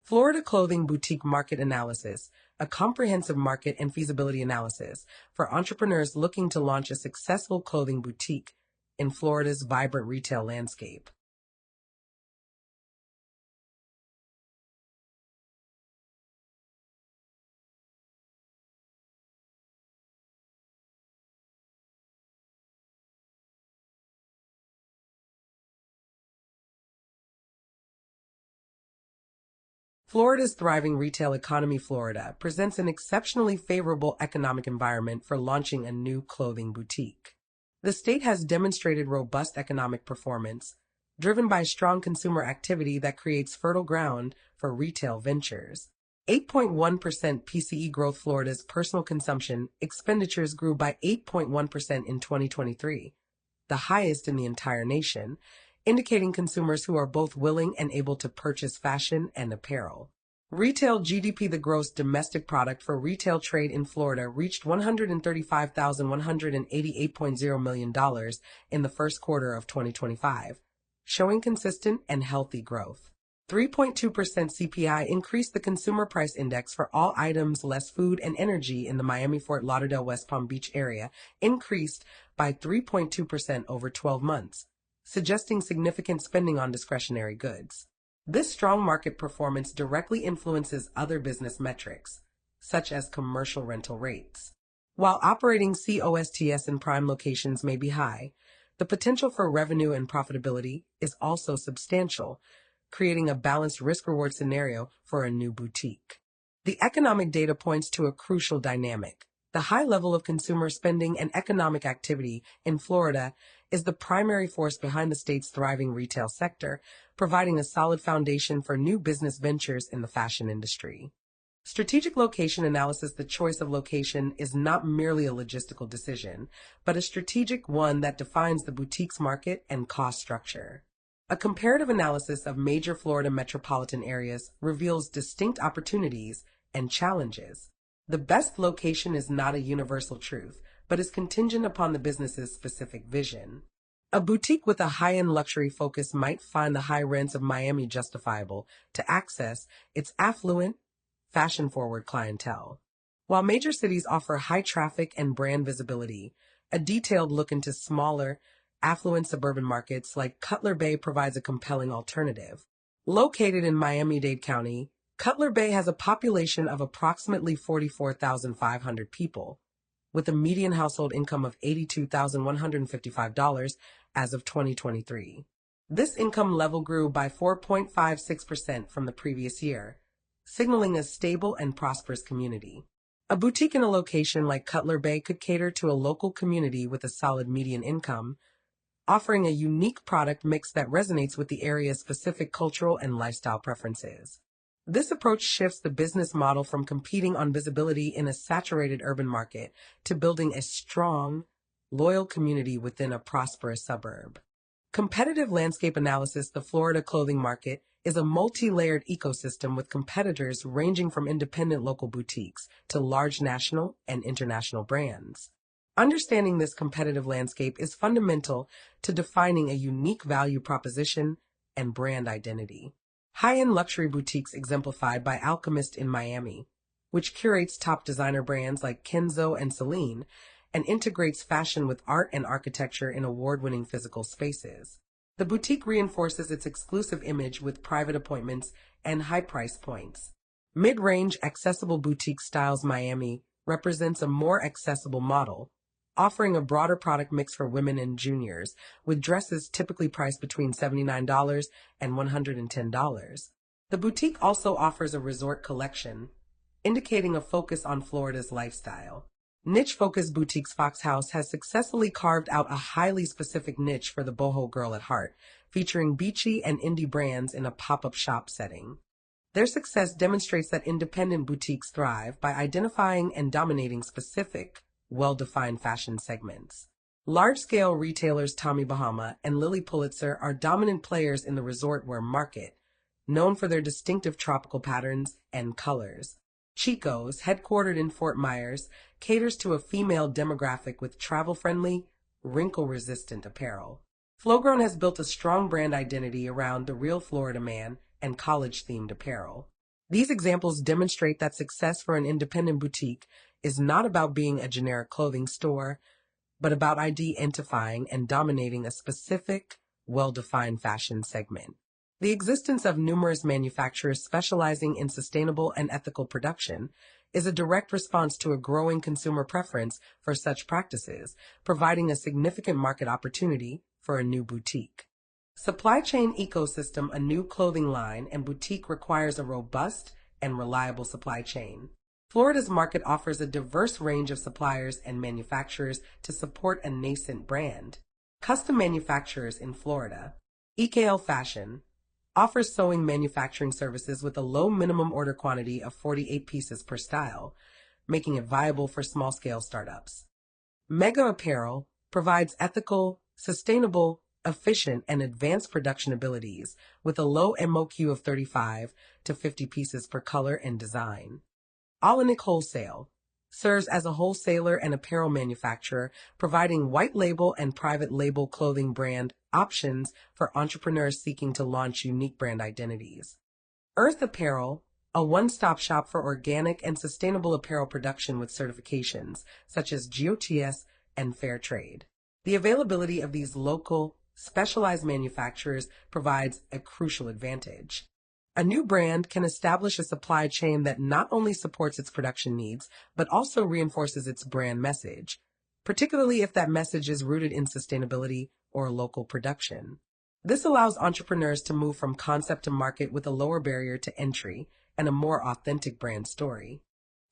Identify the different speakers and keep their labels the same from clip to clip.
Speaker 1: Florida Clothing Boutique Market Analysis, a comprehensive market and feasibility analysis for entrepreneurs looking to launch a successful clothing boutique in Florida's vibrant retail landscape. Florida's thriving retail economy. Florida presents an exceptionally favorable economic environment for launching a new clothing boutique. The state has demonstrated robust economic performance, driven by strong consumer activity that creates fertile ground for retail ventures. 8.1% PCE growth. Florida's personal consumption expenditures grew by 8.1% in 2023, the highest in the entire nation, indicating consumers who are both willing and able to purchase fashion and apparel. Retail GDP. The gross domestic product for retail trade in Florida reached $135,188.0 million in the first quarter of 2025, showing consistent and healthy growth. 3.2% CPI increased. The consumer price index for all items less food and energy in the Miami-Fort Lauderdale-West Palm Beach area increased by 3.2% over 12 months, suggesting significant spending on discretionary goods. This strong market performance directly influences other business metrics, such as commercial rental rates. While operating COSTS in prime locations may be high, the potential for revenue and profitability is also substantial, creating a balanced risk-reward scenario for a new boutique. The economic data points to a crucial dynamic. The high level of consumer spending and economic activity in Florida is the primary force behind the state's thriving retail sector, providing a solid foundation for new business ventures in the fashion industry. Strategic location analysis. The choice of location is not merely a logistical decision, but a strategic one that defines the boutique's market and cost structure. A comparative analysis of major Florida metropolitan areas reveals distinct opportunities and challenges. The best location is not a universal truth, but is contingent upon the business's specific vision. A boutique with a high-end luxury focus might find the high rents of Miami justifiable to access its affluent, fashion-forward clientele. While major cities offer high traffic and brand visibility, a detailed look into smaller, affluent suburban markets like Cutler Bay provides a compelling alternative. Located in Miami-Dade County, Cutler Bay has a population of approximately 44,500 people, with a median household income of $82,155 as of 2023. This income level grew by 4.56% from the previous year, signaling a stable and prosperous community. A boutique in a location like Cutler Bay could cater to a local community with a solid median income, offering a unique product mix that resonates with the area's specific cultural and lifestyle preferences. This approach shifts the business model from competing on visibility in a saturated urban market to building a strong, loyal community within a prosperous suburb. Competitive landscape analysis. The Florida clothing market is a multi-layered ecosystem with competitors ranging from independent local boutiques to large national and international brands. Understanding this competitive landscape is fundamental to defining a unique value proposition and brand identity. High-end luxury boutiques exemplified by Alchemist in Miami, which curates top designer brands like Kenzo and Celine and integrates fashion with art and architecture in award-winning physical spaces. The boutique reinforces its exclusive image with private appointments and high price points. Mid-range accessible boutique styles. Miami represents a more accessible model, offering a broader product mix for women and juniors, with dresses typically priced between $79 and $110. The boutique also offers a resort collection, indicating a focus on Florida's lifestyle. Niche-focused boutiques. Fox House has successfully carved out a highly specific niche for the boho girl at heart, featuring beachy and indie brands in a pop-up shop setting. Their success demonstrates that independent boutiques thrive by identifying and dominating specific, well-defined fashion segments. Large-scale retailers Tommy Bahama and Lilly Pulitzer are dominant players in the resort wear market, known for their distinctive tropical patterns and colors. Chico's, headquartered in Fort Myers, caters to a female demographic with travel-friendly, wrinkle-resistant apparel. Flowgrown has built a strong brand identity around the real Florida man and college-themed apparel. These examples demonstrate that success for an independent boutique is not about being a generic clothing store, but about identifying and dominating a specific, well-defined fashion segment. The existence of numerous manufacturers specializing in sustainable and ethical production is a direct response to a growing consumer preference for such practices, providing a significant market opportunity for a new boutique. Supply chain ecosystem. A new clothing line and boutique requires a robust and reliable supply chain. Florida's market offers a diverse range of suppliers and manufacturers to support a nascent brand. Custom manufacturers in Florida. EKL Fashion offers sewing manufacturing services with a low minimum order quantity of 48 pieces per style, making it viable for small-scale startups. Mega Apparel provides ethical, sustainable, efficient, and advanced production abilities with a low MOQ of 35 to 50 pieces per color and design. Olenek Wholesale serves as a wholesaler and apparel manufacturer, providing white label and private label clothing brand options for entrepreneurs seeking to launch unique brand identities. Earth Apparel, a one-stop shop for organic and sustainable apparel production with certifications such as GOTS and Fair Trade. The availability of these local, specialized manufacturers provides a crucial advantage. A new brand can establish a supply chain that not only supports its production needs, but also reinforces its brand message, particularly if that message is rooted in sustainability or local production. This allows entrepreneurs to move from concept to market with a lower barrier to entry and a more authentic brand story.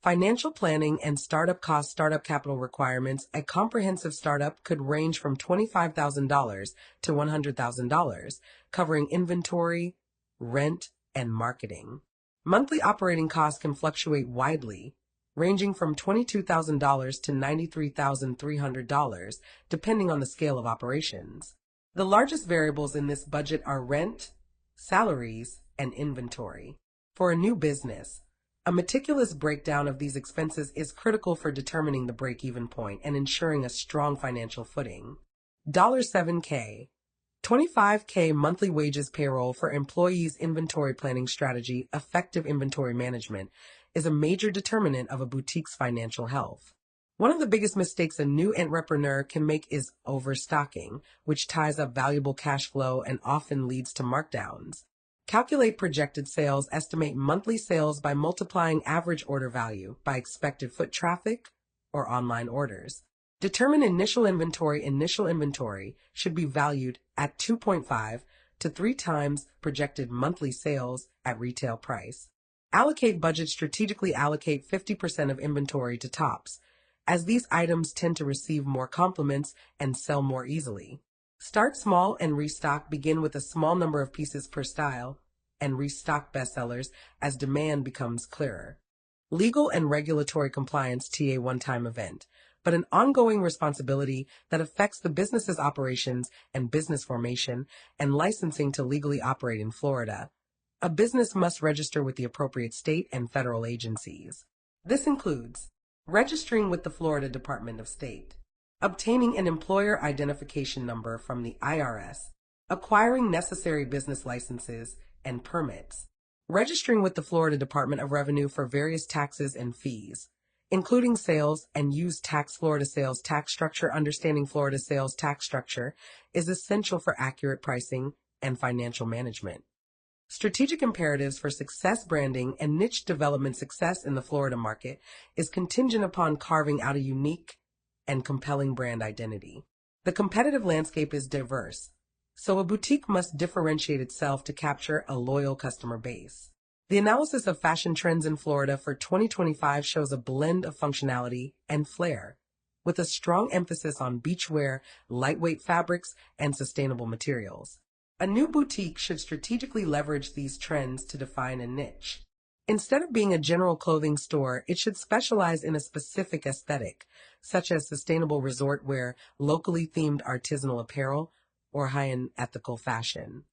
Speaker 1: Financial planning and startup costs. Startup capital requirements. A comprehensive startup could range from $25,000 to $100,000, covering inventory, rent, and marketing. Monthly operating costs can fluctuate widely, ranging from $22,000 to $93,300, depending on the scale of operations. The largest variables in this budget are rent, salaries, and inventory. For a new business, a meticulous breakdown of these expenses is critical for determining the break-even point and ensuring a strong financial footing. $7K. $25K monthly wages. Payroll for employees. Inventory planning strategy. Effective inventory management is a major determinant of a boutique's financial health. One of the biggest mistakes a new entrepreneur can make is overstocking, which ties up valuable cash flow and often leads to markdowns. Calculate projected sales. Estimate monthly sales by multiplying average order value by expected foot traffic or online orders. Determine initial inventory. Initial inventory should be valued at 2.5 to 3 times projected monthly sales at retail price. Allocate budget. Strategically allocate 50% of inventory to tops, as these items tend to receive more compliments and sell more easily. Start small and restock. Begin with a small number of pieces per style and restock bestsellers as demand becomes clearer. Legal and regulatory compliance. TA one-time event, but an ongoing responsibility that affects the business's operations and business formation and licensing to legally operate in Florida. A business must register with the appropriate state and federal agencies. This includes registering with the Florida Department of State, obtaining an employer identification number from the IRS, acquiring necessary business licenses and permits, registering with the Florida Department of Revenue for various taxes and fees, including sales and use tax. Florida sales tax structure. Understanding Florida sales tax structure is essential for accurate pricing and financial management. Strategic imperatives for success. Branding and niche development. Success in the Florida market is contingent upon carving out a unique and compelling brand identity. The competitive landscape is diverse, so a boutique must differentiate itself to capture a loyal customer base. The analysis of fashion trends in Florida for 2025 shows a blend of functionality and flair, with a strong emphasis on beachwear, lightweight fabrics, and sustainable materials. A new boutique should strategically leverage these trends to define a niche. Instead of being a general clothing store, it should specialize in a specific aesthetic, such as sustainable resort wear, locally themed artisanal apparel, or high-end ethical fashion.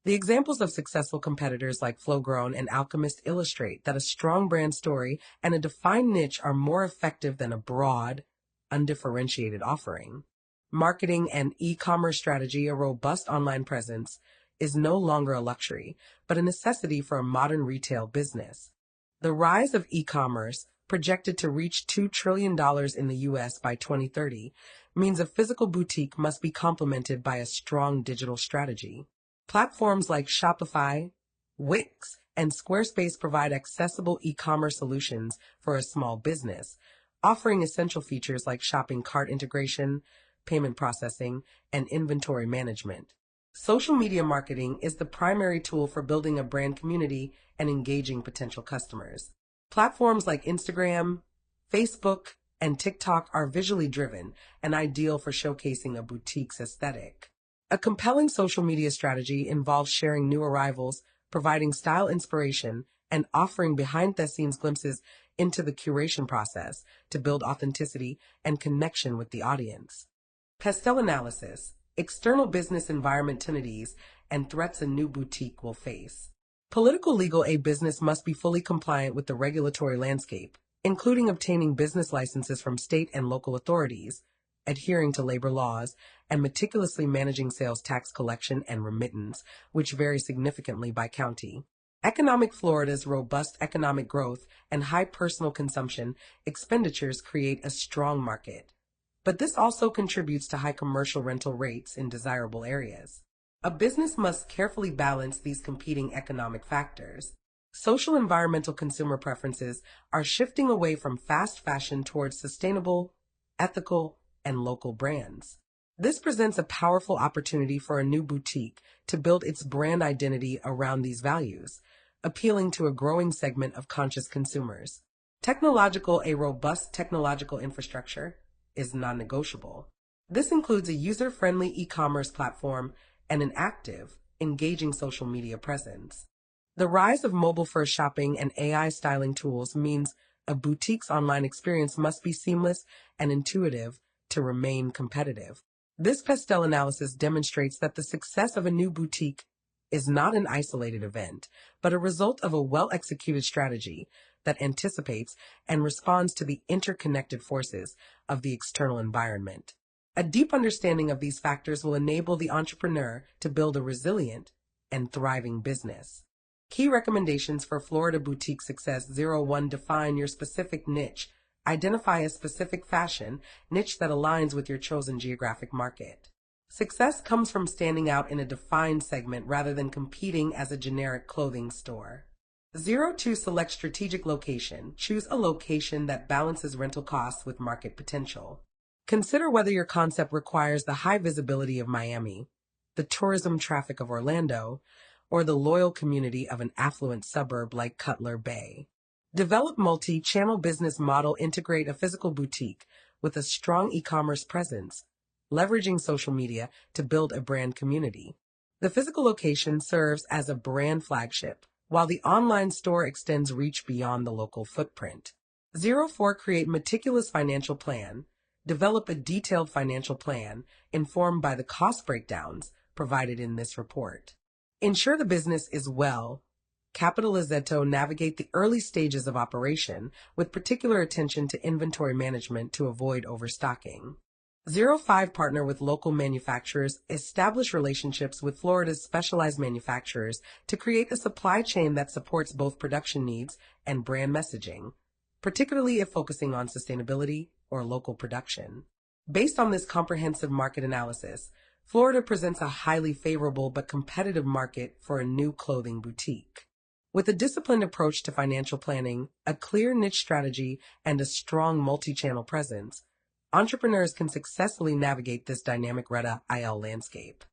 Speaker 1: The examples of successful competitors like Flowgrown and Alchemist illustrate that a strong brand story and a defined niche are more effective than a broad, undifferentiated offering. Marketing and e-commerce strategy. A robust online presence is no longer a luxury, but a necessity for a modern retail business. The rise of e-commerce, projected to reach $2 trillion in the U.S. by 2030, means a physical boutique must be complemented by a strong digital strategy. Platforms like Shopify, Wix, and Squarespace provide accessible e-commerce solutions for a small business, offering essential features like shopping cart integration, payment processing, and inventory management. Social media marketing is the primary tool for building a brand community and engaging potential customers. Platforms like Instagram, Facebook, and TikTok are visually driven and ideal for showcasing a boutique's aesthetic. A compelling social media strategy involves sharing new arrivals, providing style inspiration, and offering behind-the-scenes glimpses into the curation process to build authenticity and connection with the audience. Pastel analysis, external business environment opportunities, and threats a new boutique will face. Political legal aid business must be fully compliant with the regulatory landscape, including obtaining business licenses from state and local authorities, adhering to labor laws, and meticulously managing sales tax collection and remittance, which vary significantly by county. Florida's robust economic growth and high personal consumption expenditures create a strong market. But this also contributes to high commercial rental rates in desirable areas. A business must carefully balance these competing economic factors. Social environmental consumer preferences are shifting away from fast fashion towards sustainable, ethical, and local brands. This presents a powerful opportunity for a new boutique to build its brand identity around these values, appealing to a growing segment of conscious consumers. A robust technological infrastructure is non-negotiable. This includes a user-friendly e-commerce platform and an active, engaging social media presence. The rise of mobile-first shopping and AI styling tools means a boutique's online experience must be seamless and intuitive to remain competitive. This pastel analysis demonstrates that the success of a new boutique is not an isolated event, but a result of a well-executed strategy that anticipates and responds to the interconnected forces of the external environment. A deep understanding of these factors will enable the entrepreneur to build a resilient and thriving business. Key recommendations for Florida boutique success: 01. Define your specific niche. Identify a specific fashion niche that aligns with your chosen geographic market. Success comes from standing out in a defined segment rather than competing as a generic clothing store. 02. Select strategic location. Choose a location that balances rental costs with market potential. Consider whether your concept requires the high visibility of Miami, the tourism traffic of Orlando, or the loyal community of an affluent suburb like Cutler Bay. Develop multi-channel business model. Integrate a physical boutique with a strong e-commerce presence, leveraging social media to build a brand community. The physical location serves as a brand flagship, while the online store extends reach beyond the local footprint. 04. Create meticulous financial plan. Develop a detailed financial plan informed by the cost breakdowns provided in this report. Ensure the business is well capitalized. Navigate the early stages of operation with particular attention to inventory management to avoid overstocking. 05. Partner with local manufacturers. Establish relationships with Florida's specialized manufacturers to create a supply chain that supports both production needs and brand messaging, particularly if focusing on sustainability or local production. Based on this comprehensive market analysis, Florida presents a highly favorable but competitive market for a new clothing boutique. With a disciplined approach to financial planning, a clear niche strategy, and a strong multi-channel presence, entrepreneurs can successfully navigate this dynamic retail landscape.